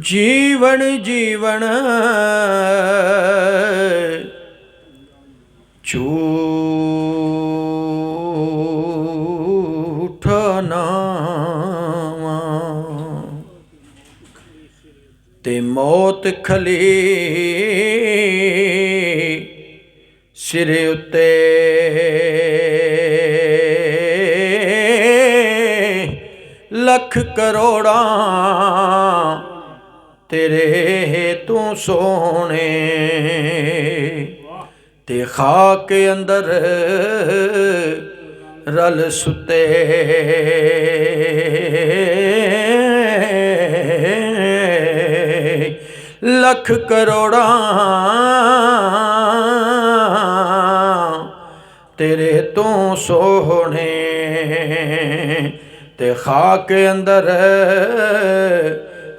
जीवन जीवन झूठ नावा ते मौत खली सिरे उत्ते लख करोड़ा तेरे तू सोने ते खाक अंदर रल सुते लख करोड़ा तेरे तू सोने ते खाक अंदर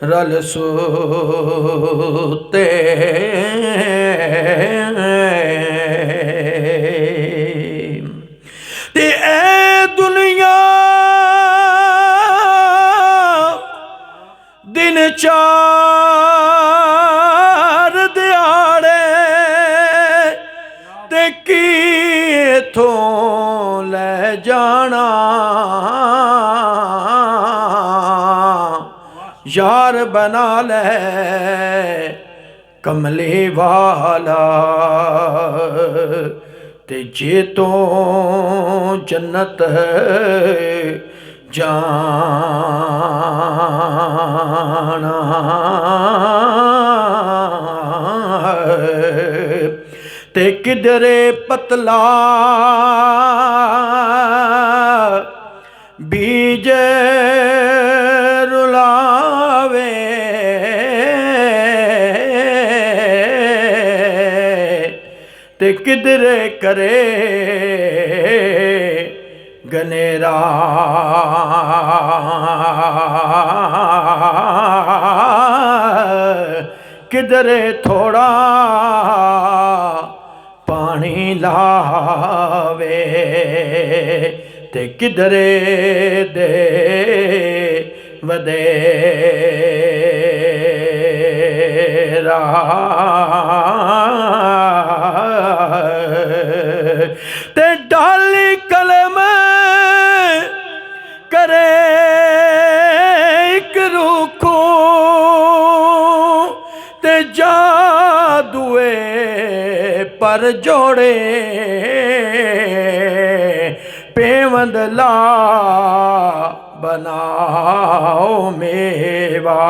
रल सुते ते ए दुनिया दिन चार दिहाड़े ते की इथों ले जाना यार बना ले कमले वाला ते जे तो जन्नत जाना ते किधरे पतला बीज रुलावे ते किधरे करे गनेरा किधरे थोड़ा पानी लावे ते किधरे दे वदेरा ते डाली कलम करे एक रूखो ते जादुए पर जोड़े पेवंद ला बनाओ मेवा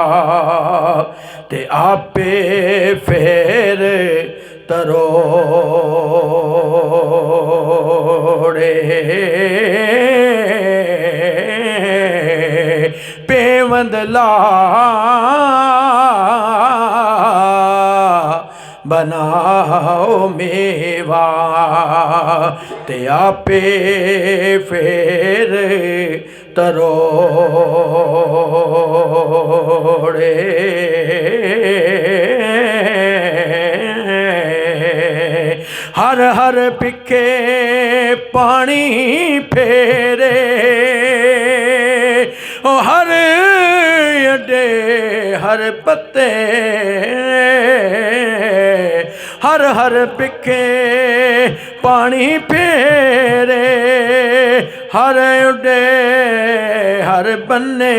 ते आपे फेर तरोड़े पेवंद ला बनाओ मेवा ते आपे फेर तरोड़े हर हर पिखे पानी फेरे ओ हर अड्डे हर पत्ते हर हर पिखे पानी फेरे हर उडे हर बन्ने